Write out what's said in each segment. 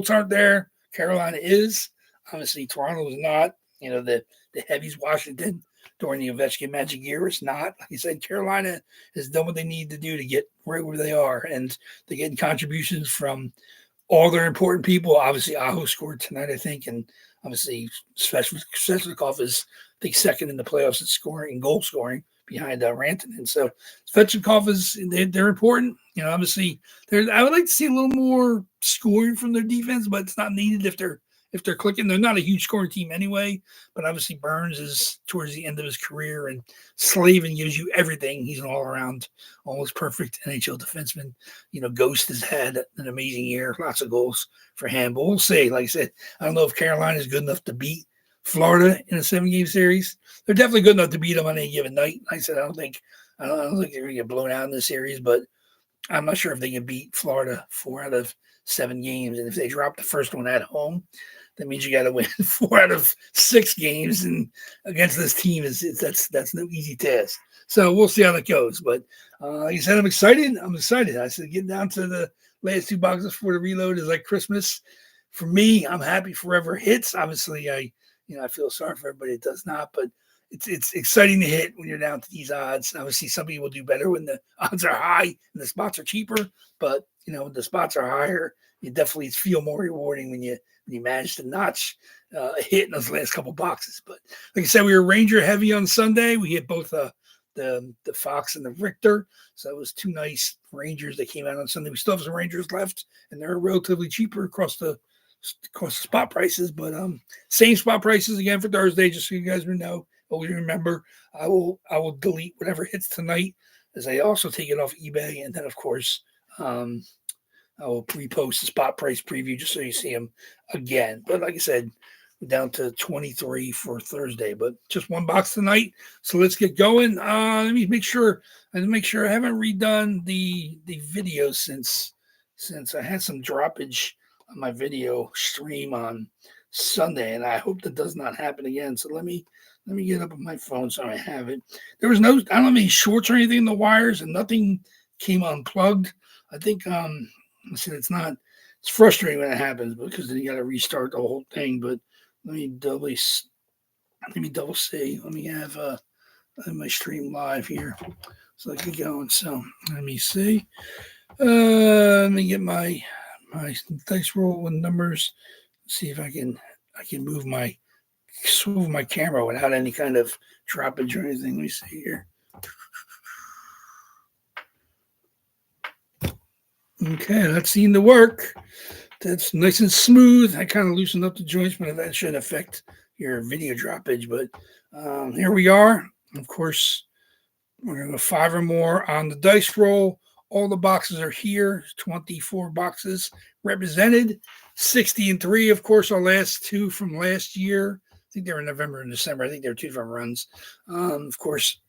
aren't there. Carolina is. Obviously, Toronto is not. The heavies, Washington, during the Ovechkin Magic year is not. Like I said, Carolina has done what they need to do to get right where they are. And they're getting contributions from all their important people. Obviously, Aho scored tonight, I think. And obviously, Svechnikov is, I think, second in the playoffs in scoring and goal scoring behind Rantanen. So Svechnikov they're important. Obviously, I would like to see a little more scoring from their defense, but it's not needed if they're clicking. They're not a huge scoring team anyway, but obviously Burns is towards the end of his career, and Slavin gives you everything. He's an all-around, almost perfect NHL defenseman. Ghost has had an amazing year, lots of goals for him. But we'll see. Like I said, I don't know if Carolina is good enough to beat Florida in a 7-game series. They're definitely good enough to beat them on any given night. Like I said, I don't think they're going to get blown out in this series, but I'm not sure if they can beat Florida 4 out of 7 games. And if they drop the first one at home, that means you got to win 4 out of 6 games, and against this team that's no easy task. So we'll see how that goes. But like I said, I'm excited. I said getting down to the last 2 boxes for the reload is like Christmas. For me, I'm happy forever hits. Obviously, I feel sorry for everybody that does not, but it's exciting to hit when you're down to these odds. Obviously, some people do better when the odds are high and the spots are cheaper. But when the spots are higher, you definitely feel more rewarding when you manage to notch a hit in those last couple boxes. But like I said, we were Ranger heavy on Sunday. We hit both the Fox and the Richter. So it was 2 nice Rangers that came out on Sunday. We still have some Rangers left, and they're relatively cheaper across the spot prices. But same spot prices again for Thursday, just so you guys know. Always remember, I will delete whatever hits tonight, as I also take it off eBay, and then of course I will repost the spot price preview just so you see them again. But like I said, we're down to 23 for Thursday, but just 1 box tonight. So let's get going. Let me make sure I haven't redone the video since I had some droppage on my video stream on Sunday, and I hope that does not happen again. So let me get up on my phone so I have it. There was I don't have any shorts or anything in the wires, and nothing came unplugged. I think it's frustrating when it happens because then you got to restart the whole thing. But let me double see. Let me have my stream live here so I can go. And so let me see. Let me get my dice roll with numbers. See if I can move my camera without any kind of droppage or anything. Let me see here. Okay, that seemed to work. That's nice and smooth. I kind of loosened up the joints, but that shouldn't affect your video droppage. But here we are. Of course, we're going to go 5 or more on the dice roll. All the boxes are here. 24 boxes represented. 60 and 3, of course, our last 2 from last year. I think they were November and December. I think they were 2 different runs. Of course,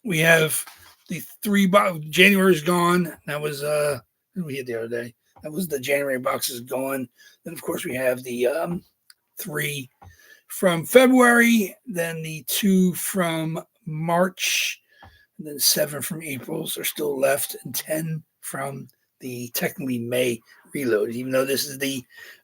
we have the 3 January is gone. That was we hit the other day. That was the January boxes gone. Then, of course, we have the 3 from February, then the 2 from March, and then 7 from April's are still left, and 10 from the technically May reload. Even though this is the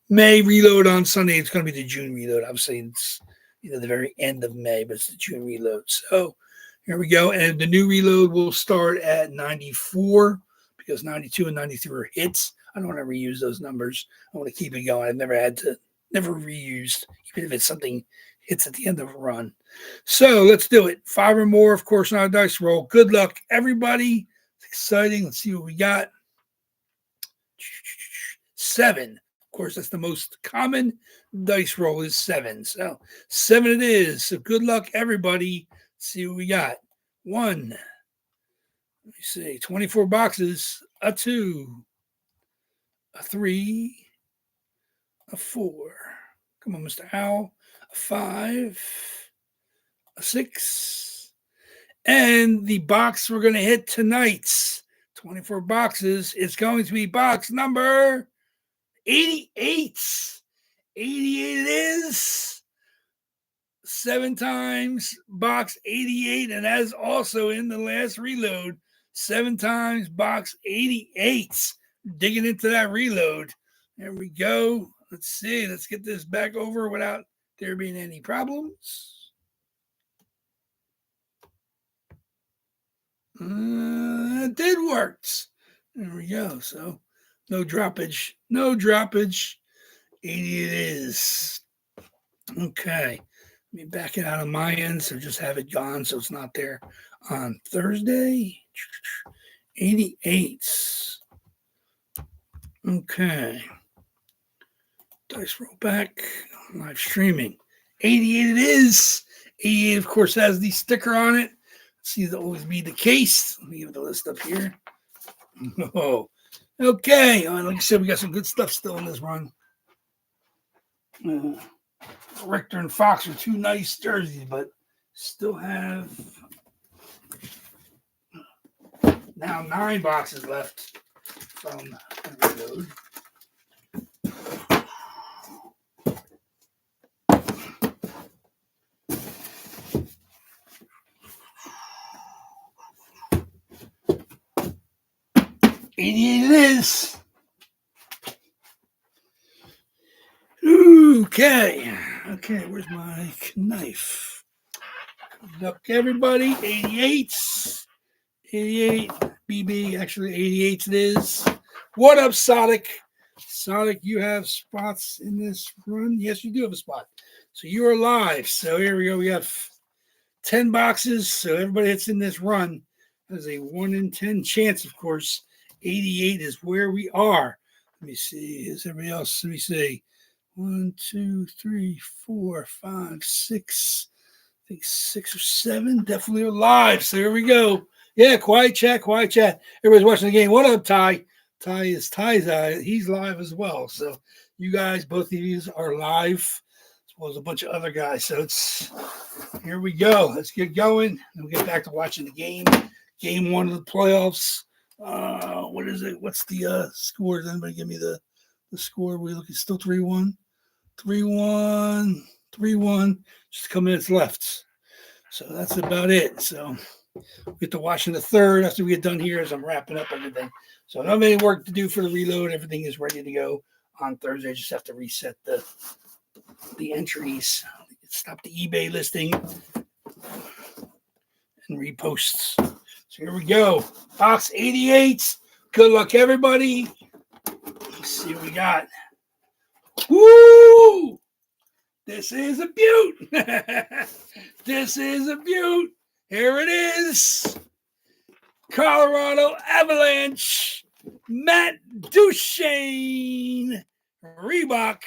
May reload on Sunday, it's going to be the June reload. Obviously, it's the very end of May, but it's the June reload. So here we go. And the new reload will start at 94 because 92 and 93 are hits. I don't want to reuse those numbers. I want to keep it going. I've never reused, even if it's something hits at the end of a run. So let's do it. 5 or more, of course, on a dice roll. Good luck, everybody. It's exciting. Let's see what we got. 7. Of course, that's the most common dice roll is 7. So 7 it is. So good luck, everybody. Let's see what we got. 1. Let me see. 24 boxes. A 2. A 3. A 4. Come on, Mr. Owl. A 5. A 6. And the box we're going to hit tonight's 24 boxes is going to be box number 88. 88 it is. 7 times box 88. And as also in the last reload, 7 times box 88. Digging into that reload. There we go. Let's see. Let's get this back over without there being any problems. It did work. There we go. So no droppage. No droppage. 80 it is. Okay. Let me back it out on my end. So just have it gone so it's not there on Thursday. 88. Okay. Dice roll back. Live streaming. 88 it is. 88, of course, has the sticker on it. Let's see, that'll always be the case. Let me give the list up here. Oh, okay. Like I said, we got some good stuff still in this run. Richter and Fox are two nice jerseys, but still have now 9 boxes left from the reload. It is. Okay. Okay, where's my knife? Good luck, everybody. 88. 88. BB, actually 88 it is. What up, Sonic? Sonic, you have spots in this run? Yes, you do have a spot. So you are live. So here we go. We have 10 boxes. So everybody that's in this run has a 1 in 10 chance, of course. 88 is where we are. Let me see. Is everybody else? Let me see. 1, 2, 3, 4, 5, 6. I think 6 or 7 definitely are live. So here we go. Yeah, quiet chat, quiet chat. Everybody's watching the game. What up, Ty? Ty's he's live as well. So you guys, both of you are live, as well as a bunch of other guys. So it's here we go. Let's get going. And we'll get back to watching the game. Game 1 of the playoffs. What is it? What's the score? Does anybody give me the score? We look at still 3-1. 3-1. 3-1. Just a couple minutes left. So that's about it. So we get to watch in the third after we get done here as I'm wrapping up everything. So not any work to do for the reload. Everything is ready to go on Thursday. I just have to reset the entries. Stop the eBay listing and reposts. So here we go. Box 88. Good luck, everybody. Let's see what we got. Woo! This is a beaut. This is a beaut. Here it is. Colorado Avalanche. Matt Duchene. Reebok.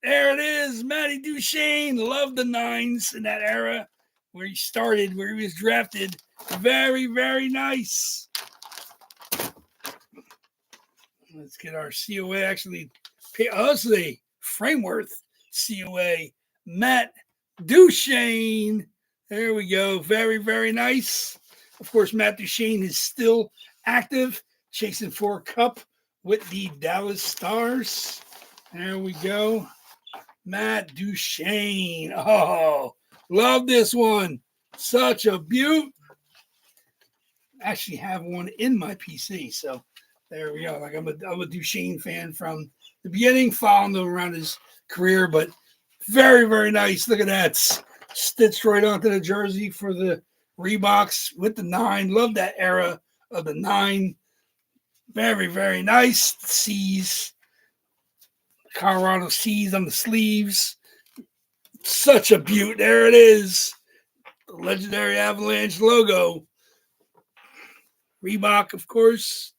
There it is. Matty Duchene. Loved the 9s in that era where he started, where he was drafted. Very, very nice. Let's get our COA. Actually, the Frameworth COA. Matt Duchene. There we go. Very, very nice. Of course, Matt Duchene is still active, chasing for a cup with the Dallas Stars. There we go. Matt Duchene. Oh, love this one. Such a beaut. Actually have one in my PC. So there we go. Like I'm a Duchene fan from the beginning, following him around his career, but very, very nice. Look at that. Stitched right onto the jersey for the Reeboks with the 9. Love that era of the 9. Very, very nice. C's. Colorado C's on the sleeves. Such a beaut. There it is. The legendary Avalanche logo. Reebok, of course.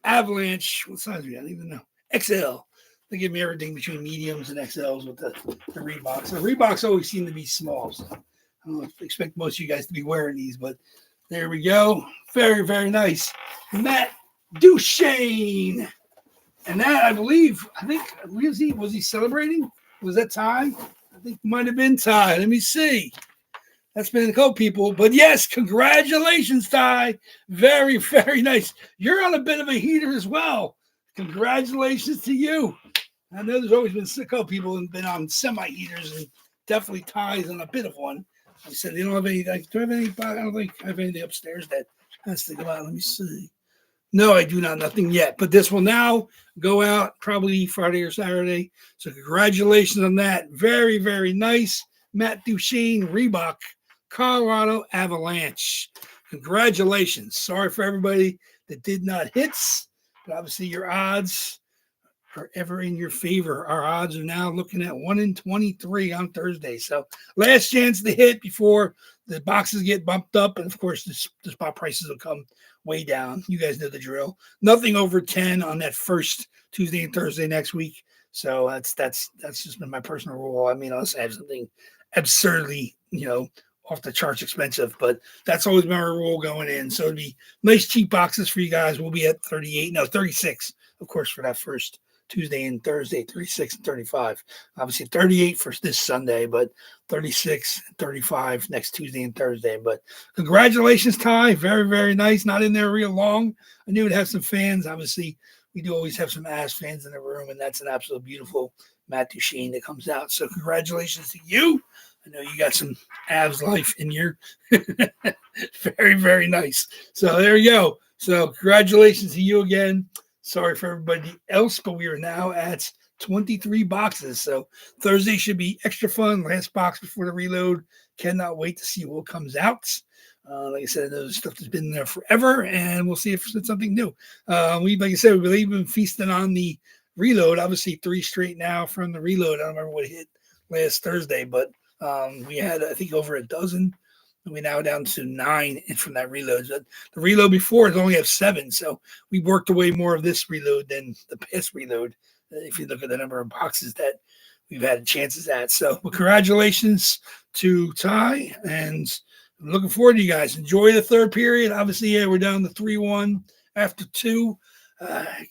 Avalanche. What size are we? I don't even know. XL. They give me everything between mediums and XLs with the Reeboks. The Reeboks always seem to be small. So I don't expect most of you guys to be wearing these, but there we go. Very, very nice. Matt Duchene. And that, I think, was he celebrating? Was that Ty? I think might have been Ty. Let me see. That's been a couple people. But yes, congratulations, Ty. Very, very nice. You're on a bit of a heater as well. Congratulations to you. I know there's always been a couple people who've been on semi-heaters, and definitely Ty's on a bit of one. I said, they don't have any, do I have any? I don't think I have anything upstairs that has to go out. Let me see. No, I do not. Nothing yet. But this will now go out probably Friday or Saturday. So congratulations on that. Very, very nice. Matt Duchesne, Reebok, Colorado Avalanche. Congratulations. Sorry for everybody that did not hits, but obviously your odds are ever in your favor. Our odds are now looking at 1 in 23 on Thursday. So last chance to hit before the boxes get bumped up. And of course, the spot prices will come way down. You guys know the drill. Nothing over 10 on that first Tuesday and Thursday next week. So that's just been my personal rule. I mean, unless I have something absurdly, off the charts expensive, but that's always been our rule going in. So it'd be nice cheap boxes for you guys. We'll be at 36, of course, for that first Tuesday and Thursday, 36 and 35. Obviously 38 for this Sunday, but 36 and 35 next Tuesday and Thursday. But congratulations, Ty. Very, very nice. Not in there real long. I knew it'd have some fans. Obviously, we do always have some Avs fans in the room, and that's an absolute beautiful Matt Duchesne that comes out. So congratulations to you. I know you got some Avs life in your very, very nice. So there you go. So congratulations to you again. Sorry for everybody else, but we are now at 23 boxes. So Thursday should be extra fun. Last box before the reload. Cannot wait to see what comes out. Like I said, there's stuff that's been there forever, and we'll see if it's something new. Like I said, we've been feasting on the reload. Obviously, 3 straight now from the reload. I don't remember what hit last Thursday, but we had, I think, over a dozen. We're now down to 9 from that reload. The reload before is only have 7, so we worked away more of this reload than the past reload. If you look at the number of boxes that we've had chances at. So, well, congratulations to Ty, and I'm looking forward to you guys. Enjoy the third period. Obviously, yeah, we're down to 3-1 after 2.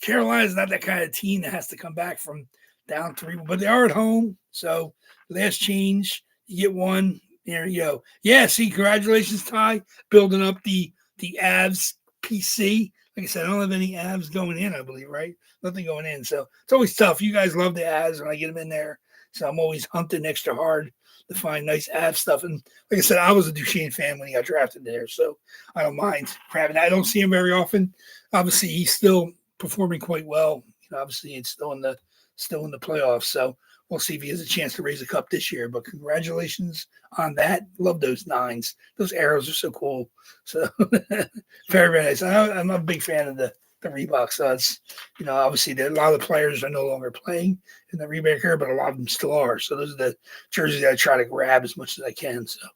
Carolina's not that kind of team that has to come back from down 3, but they are at home. So, last change, you get 1. There you go. Yeah, see, congratulations, Ty. Building up the Avs PC. Like I said, I don't have any Avs going in, I believe, right? Nothing going in. So it's always tough. You guys love the Avs when I get them in there. So I'm always hunting extra hard to find nice Avs stuff. And like I said, I was a Duchesne fan when he got drafted there. So I don't mind grabbing. I don't see him very often. Obviously, he's still performing quite well. Obviously, it's still in the playoffs. So we'll see if he has a chance to raise a cup this year. But congratulations on that. Love those 9s. Those arrows are so cool. So very, very nice. I'm a big fan of the Reebok. So it's, obviously a lot of the players are no longer playing in the Reebok era, but a lot of them still are. So those are the jerseys I try to grab as much as I can. So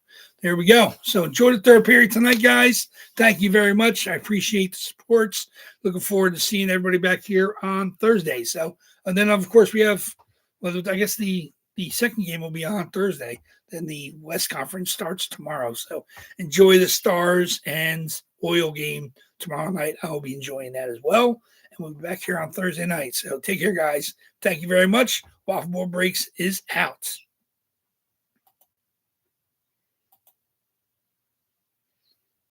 there we go. So enjoy the third period tonight, guys. Thank you very much. I appreciate the supports. Looking forward to seeing everybody back here on Thursday. So, and then of course we have, well, I guess the second game will be on Thursday. Then the West Conference starts tomorrow. So enjoy the Stars and Oil game tomorrow night. I will be enjoying that as well. And we'll be back here on Thursday night. So take care, guys. Thank you very much. Waffleboard Breaks is out.